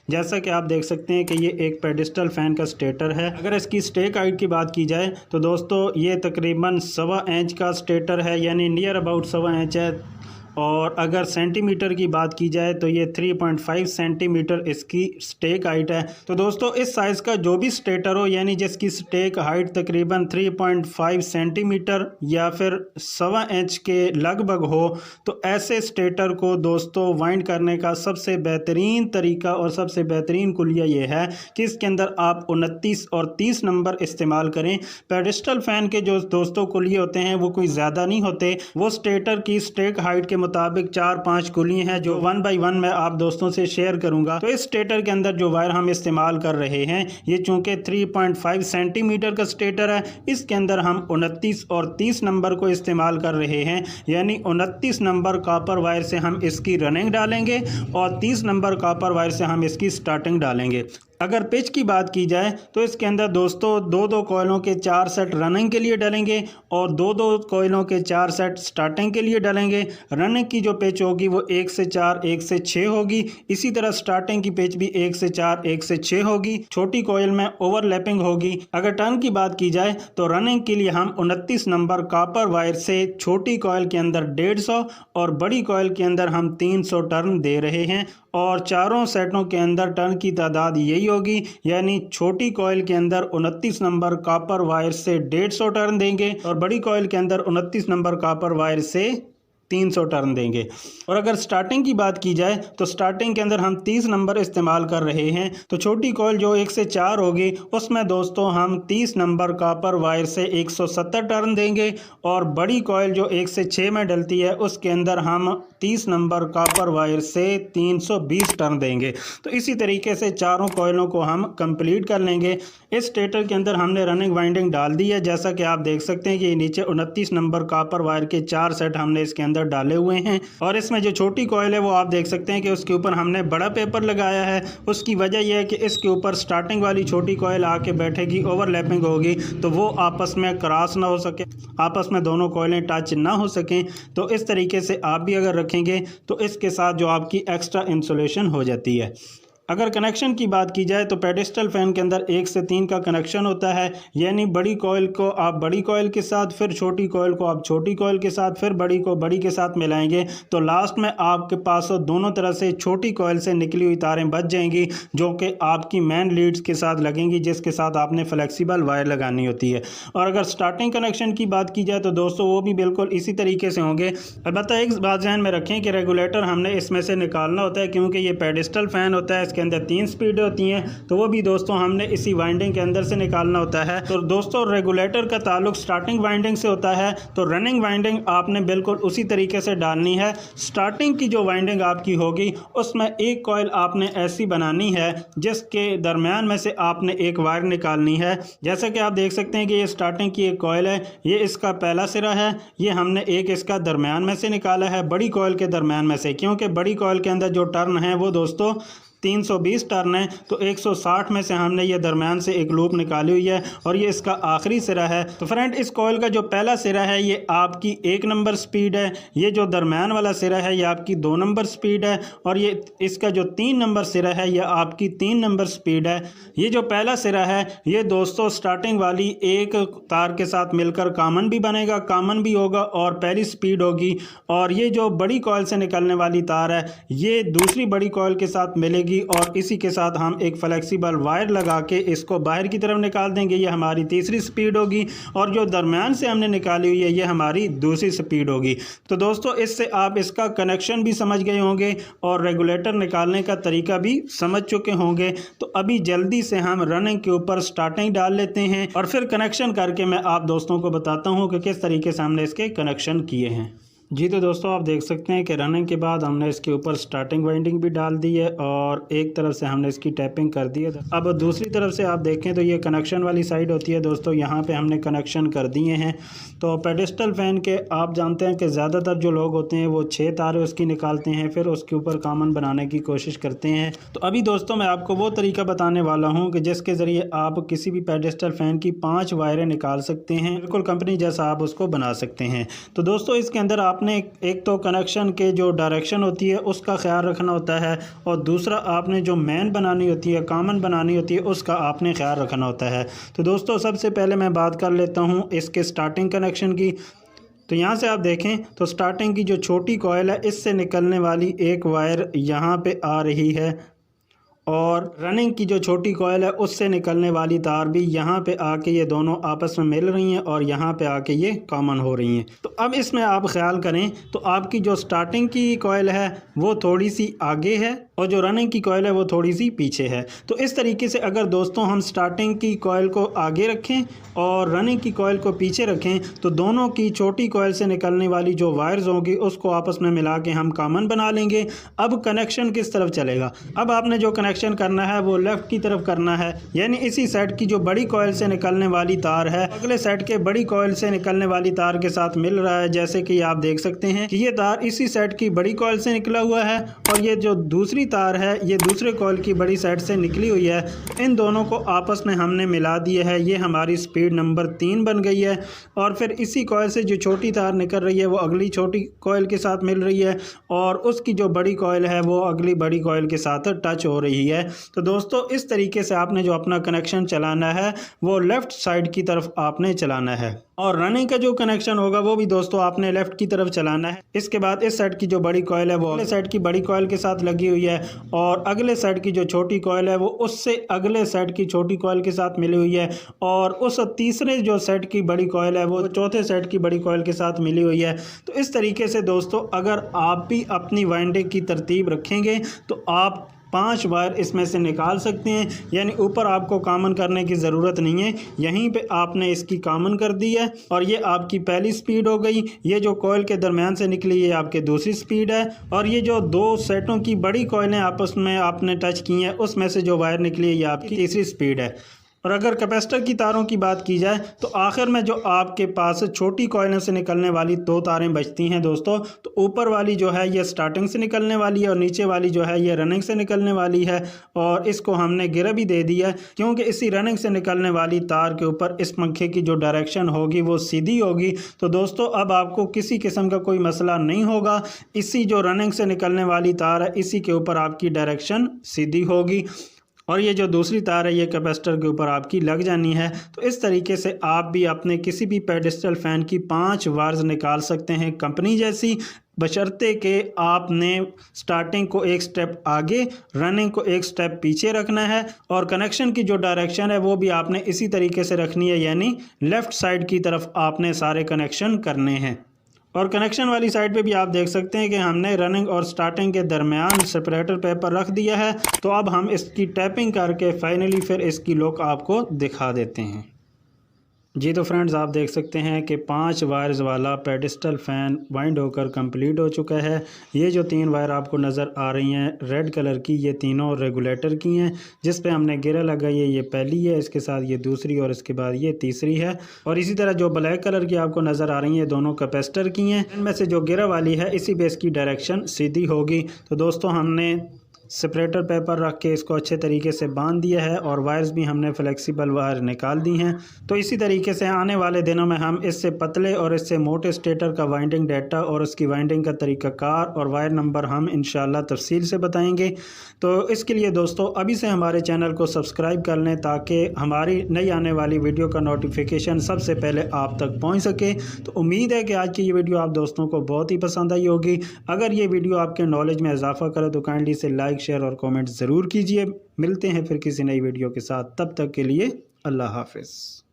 जैसा कि आप देख सकते हैं कि ये एक पेडिस्टल फ़ैन का स्टेटर है। अगर इसकी स्टेक हाइट की बात की जाए तो दोस्तों ये तकरीबन 1.25 इंच का स्टेटर है, यानी नियर अबाउट 1.25 इंच है। और अगर सेंटीमीटर की बात की जाए तो ये 3.5 सेंटीमीटर इसकी स्टेक हाइट है। तो दोस्तों इस साइज़ का जो भी स्टेटर हो, यानी जिसकी स्टेक हाइट तकरीबन 3.5 सेंटीमीटर या फिर 1.25 इंच के लगभग हो, तो ऐसे स्टेटर को दोस्तों वाइंड करने का सबसे बेहतरीन तरीका और सबसे बेहतरीन कुलिया ये है कि इसके अंदर आप 29 और 30 नंबर इस्तेमाल करें। पेडिस्टल फ़ैन के जो दोस्तों कुलिये होते हैं वो कोई ज़्यादा नहीं होते, वो स्टेटर की स्टेक हाइट के मुताबिक 4-5 कुलियाँ हैं जो 1 बाई 1 मैं आप दोस्तों से शेयर करूंगा। तो इस स्टेटर के अंदर जो वायर हम इस्तेमाल कर रहे हैं ये चूंकि 3.5 सेंटीमीटर का स्टेटर है, इसके अंदर हम 29 और 30 नंबर को इस्तेमाल कर रहे हैं, यानी 29 नंबर कॉपर वायर से हम इसकी रनिंग डालेंगे और 30 नंबर कॉपर वायर से हम इसकी स्टार्टिंग डालेंगे। अगर पिच की बात की जाए तो इसके अंदर दोस्तों 2-2 कॉइलों के 4 सेट रनिंग के लिए डालेंगे और 2-2 कॉइलों के 4 सेट स्टार्टिंग के लिए डालेंगे। रनिंग की जो पिच होगी वो 1 से 4 1 से 6 होगी। इसी तरह स्टार्टिंग की पिच भी 1 से 4 1 से 6 होगी। छोटी कॉइल में ओवरलैपिंग होगी। अगर टर्न की बात की जाए तो रनिंग के लिए हम 29 नंबर कॉपर वायर से छोटी कॉइल के अंदर 150 और बड़ी कॉइल के अंदर हम 300 टर्न दे रहे हैं और चारों सेटों के अंदर टर्न की तादाद यही होगी, यानी छोटी कॉइल के अंदर 29 नंबर कॉपर वायर से 150 टर्न देंगे और बड़ी कॉइल के अंदर 29 नंबर कॉपर वायर से 300 टर्न देंगे। और अगर स्टार्टिंग की बात की जाए तो स्टार्टिंग के अंदर हम 30 नंबर इस्तेमाल कर रहे हैं। तो छोटी कॉइल जो 1 से 4 होगी उसमें दोस्तों हम 30 नंबर कॉपर वायर से 170 टर्न देंगे और बड़ी कॉइल जो 1 से 6 में डलती है उसके अंदर हम 30 नंबर कॉपर वायर से 320 टर्न देंगे। तो इसी तरीके से चारों कॉइलों को हम कंप्लीट कर लेंगे। इस स्टेटर के अंदर हमने रनिंग वाइंडिंग डाल दी है, जैसा कि आप देख सकते हैं कि नीचे 29 नंबर कॉपर वायर के 4 सेट हमने इसके अंदर डाले हुए हैं। और इसमें जो छोटी कॉइल है वो आप देख सकते हैं कि उसके ऊपर हमने बड़ा पेपर लगाया है। उसकी वजह यह है कि इसके ऊपर स्टार्टिंग वाली छोटी कॉइल आके बैठेगी, ओवरलैपिंग होगी, तो वो आपस में क्रॉस ना हो सके, आपस में दोनों कॉइलें टच ना हो सकें। तो इस तरीके से आप भी अगर रखेंगे तो इसके साथ जो आपकी एक्स्ट्रा इंसुलेशन हो जाती है। अगर कनेक्शन की बात की जाए तो पेडिस्टल फ़ैन के अंदर 1 से 3 का कनेक्शन होता है, यानी बड़ी कॉइल को आप बड़ी कॉइल के साथ, फिर छोटी कॉइल को आप छोटी कॉइल के साथ, फिर बड़ी को बड़ी के साथ मिलाएंगे तो लास्ट में आपके पास दोनों तरह से छोटी कॉइल से निकली हुई तारें बच जाएंगी जो कि आपकी मेन लीड्स के साथ लगेंगी, जिसके साथ आपने फ्लेक्सिबल वायर लगानी होती है। और अगर स्टार्टिंग कनेक्शन की बात की जाए तो दोस्तों वो भी बिल्कुल इसी तरीके से होंगे। अलबत्ता एक बात ध्यान में रखें कि रेगुलेटर हमने इसमें से निकालना होता है, क्योंकि ये पेडिस्टल फ़ैन होता है, के अंदर 3 स्पीड होती हैं, तो वो भी दोस्तों हमने इसी वाइंडिंग के अंदर से निकालना होता है। तो दोस्तों रेगुलेटर का ताल्लुक स्टार्टिंग वाइंडिंग से होता है, तो रनिंग वाइंडिंग आपने बिल्कुल उसी तरीके से डालनी है। स्टार्टिंग की जो वाइंडिंग आपकी होगी उसमें एक कॉइल आपने ऐसी बनानी है जिसके दरमियान में से आपने एक वायर निकालनी है। जैसा कि आप देख सकते हैं कि ये स्टार्टिंग की एक कॉइल है, ये इसका पहला सिरा है, ये हमने एक इसका दरमियान में से निकाला है बड़ी कॉइल के दरमियान में से, क्योंकि बड़ी कॉइल के अंदर जो टर्न है वो दोस्तों 320 टर्न है, तो 160 में से हमने ये दरमियान से एक लूप निकाली हुई है और ये इसका आखिरी सिरा है। तो फ्रेंड इस कॉइल का जो पहला सिरा है ये आपकी 1 नंबर स्पीड है, ये जो दरमियान वाला सिरा है ये आपकी 2 नंबर स्पीड है और ये इसका जो 3 नंबर सिरा है ये आपकी 3 नंबर स्पीड है। ये जो पहला सिरा है ये दोस्तों स्टार्टिंग वाली एक तार के साथ मिलकर कॉमन भी बनेगा, कॉमन भी होगा और पहली स्पीड होगी। और ये जो बड़ी कॉइल से निकलने वाली तार है ये दूसरी बड़ी कॉइल के साथ मिलेगी और इसी के साथ हम एक फ्लेक्सिबल वायर लगा के इसको बाहर की तरफ निकाल देंगे, ये हमारी तीसरी स्पीड होगी। और जो दरमियान से हमने निकाली हुई है ये हमारी दूसरी स्पीड होगी। तो दोस्तों इससे आप इसका कनेक्शन भी समझ गए होंगे और रेगुलेटर निकालने का तरीका भी समझ चुके होंगे। तो अभी जल्दी से हम रनिंग के ऊपर स्टार्टिंग डाल लेते हैं और फिर कनेक्शन करके मैं आप दोस्तों को बताता हूँ कि किस तरीके से हमने इसके कनेक्शन किए हैं। जी तो दोस्तों आप देख सकते हैं कि रनिंग के बाद हमने इसके ऊपर स्टार्टिंग वाइंडिंग भी डाल दी है और एक तरफ से हमने इसकी टैपिंग कर दी है। अब दूसरी तरफ से आप देखें तो ये कनेक्शन वाली साइड होती है दोस्तों, यहाँ पे हमने कनेक्शन कर दिए हैं। तो पेडिस्टल फ़ैन के आप जानते हैं कि ज़्यादातर जो लोग होते हैं वो 6 तारें उसकी निकालते हैं, फिर उसके ऊपर कॉमन बनाने की कोशिश करते हैं। तो अभी दोस्तों मैं आपको वो तरीका बताने वाला हूँ कि जिसके ज़रिए आप किसी भी पेडिस्टल फ़ैन की 5 वायरें निकाल सकते हैं, बिल्कुल कंपनी जैसा आप उसको बना सकते हैं। तो दोस्तों इसके अंदर आप आपने एक तो कनेक्शन के जो डायरेक्शन होती है उसका ख्याल रखना होता है, और दूसरा आपने जो मेन बनानी होती है, कॉमन बनानी होती है, उसका आपने ख्याल रखना होता है। तो दोस्तों सबसे पहले मैं बात कर लेता हूँ इसके स्टार्टिंग कनेक्शन की। तो यहाँ से आप देखें तो स्टार्टिंग की जो छोटी कॉइल है इससे निकलने वाली एक वायर यहाँ पे आ रही है, और रनिंग की जो छोटी कॉइल है उससे निकलने वाली तार भी यहाँ पे आके ये दोनों आपस में मिल रही हैं और यहाँ पे आके ये कॉमन हो रही हैं। तो अब इसमें आप ख्याल करें तो आपकी जो स्टार्टिंग की कॉइल है वो थोड़ी सी आगे है और जो रनिंग की कॉइल है वो थोड़ी सी पीछे है। तो इस तरीके से अगर दोस्तों हम स्टार्टिंग की कॉइल को आगे रखें और रनिंग की कॉइल को पीछे रखें तो दोनों की छोटी कॉइल से निकलने वाली जो वायर्स होंगी उसको आपस में मिला के हम कॉमन बना लेंगे। अब कनेक्शन किस तरफ चलेगा? अब आपने जो कनेक्शन करना है वो लेफ्ट की तरफ करना है, यानी इसी सेट की जो बड़ी कॉइल से निकलने वाली तार है अगले सेट के बड़ी कॉइल से निकलने वाली तार के साथ मिल रहा है। जैसे कि आप देख सकते हैं कि ये तार इसी सेट की बड़ी कॉइल से निकला हुआ है और ये जो दूसरी तार है ये दूसरे कॉइल की बड़ी सेट से निकली हुई है। इन दोनों को आपस में हमने मिला दिया है, ये हमारी स्पीड नंबर 3 बन गई है। और फिर इसी कॉइल से जो छोटी तार निकल रही है वो अगली छोटी कॉइल के साथ मिल रही है और उसकी जो बड़ी कॉइल है वो अगली बड़ी कॉइल के साथ टच हो रही है। तो दोस्तों इस तरीके से आपने जो अपना कनेक्शन चलाना है वो लेफ़्ट साइड की तरफ आपने चलाना है, और रनिंग का जो कनेक्शन होगा वो भी दोस्तों आपने लेफ़्ट की तरफ चलाना है। इसके बाद इस सेट की जो बड़ी कॉइल है वो अगले सेट की बड़ी कॉइल के साथ लगी हुई है और अगले सेट की जो छोटी कॉइल है वो उससे अगले सेट की छोटी कॉइल के साथ मिली हुई है, और उस तीसरे जो सेट की बड़ी कॉइल है वो चौथे सेट की बड़ी कॉइल के साथ मिली हुई है। तो इस तरीके से दोस्तों अगर आप भी अपनी वाइंडिंग की तरतीब रखेंगे तो आप 5 वायर इसमें से निकाल सकते हैं, यानी ऊपर आपको कॉमन करने की ज़रूरत नहीं है, यहीं पे आपने इसकी कॉमन कर दी है और ये आपकी पहली स्पीड हो गई। ये जो कॉइल के दरमियान से निकली ये आपकी दूसरी स्पीड है, और ये जो दो सेटों की बड़ी कॉइलें आपस में आपने टच की हैं उसमें से जो वायर निकली है ये आपकी तीसरी स्पीड है। और अगर कैपेसिटर की तारों की बात की जाए तो आखिर में जो आपके पास छोटी कॉइलों से निकलने वाली 2 तारें बचती हैं दोस्तों, तो ऊपर वाली जो है ये स्टार्टिंग से निकलने वाली है और नीचे वाली जो है ये रनिंग से निकलने वाली है, और इसको हमने गिरा भी दे दिया क्योंकि इसी रनिंग से निकलने वाली तार के ऊपर इस पंखे की जो डायरेक्शन होगी वो सीधी होगी। तो दोस्तों अब आपको किसी किस्म का कोई मसला नहीं होगा, इसी जो रनिंग से निकलने वाली तार है इसी के ऊपर आपकी डायरेक्शन सीधी होगी और ये जो दूसरी तार है ये कैपेसिटर के ऊपर आपकी लग जानी है। तो इस तरीके से आप भी अपने किसी भी पेडिस्टल फ़ैन की 5 वायर्स निकाल सकते हैं कंपनी जैसी, बशर्ते कि आपने स्टार्टिंग को एक स्टेप आगे, रनिंग को एक स्टेप पीछे रखना है, और कनेक्शन की जो डायरेक्शन है वो भी आपने इसी तरीके से रखनी है, यानी लेफ़्ट साइड की तरफ आपने सारे कनेक्शन करने हैं। और कनेक्शन वाली साइड पे भी आप देख सकते हैं कि हमने रनिंग और स्टार्टिंग के दरमियान सेपरेटर पेपर रख दिया है। तो अब हम इसकी टैपिंग करके फाइनली फिर इसकी लुक आपको दिखा देते हैं। जी तो फ्रेंड्स आप देख सकते हैं कि 5 वायर्स वाला पेडिस्टल फ़ैन वाइंड होकर कंप्लीट हो चुका है। ये जो 3 वायर आपको नज़र आ रही हैं रेड कलर की, ये तीनों रेगुलेटर की हैं, जिस पे हमने गिरा लगाई है ये पहली है, इसके साथ ये दूसरी और इसके बाद ये तीसरी है। और इसी तरह जो ब्लैक कलर की आपको नज़र आ रही हैं दोनों कैपेसिटर की हैं। इनमें से जो गिरा वाली है इसी बेस की डायरेक्शन सीधी होगी। तो दोस्तों हमने सेपरेटर पेपर रख के इसको अच्छे तरीके से बांध दिया है और वायर्स भी हमने फ्लेक्सिबल वायर निकाल दी हैं। तो इसी तरीके से आने वाले दिनों में हम इससे पतले और इससे मोटे स्टेटर का वाइंडिंग डाटा और उसकी वाइंडिंग का तरीक़ाकार और वायर नंबर हम इंशाल्लाह तफसील से बताएंगे। तो इसके लिए दोस्तों अभी से हमारे चैनल को सब्सक्राइब कर लें ताकि हमारी नई आने वाली वीडियो का नोटिफिकेशन सबसे पहले आप तक पहुँच सके। तो उम्मीद है कि आज की ये वीडियो आप दोस्तों को बहुत ही पसंद आई होगी। अगर ये वीडियो आपके नॉलेज में इजाफा करे तो काइंडली से लाइक, शेयर और कमेंट ज़रूर कीजिए। मिलते हैं फिर किसी नई वीडियो के साथ, तब तक के लिए अल्लाह हाफ़िज़।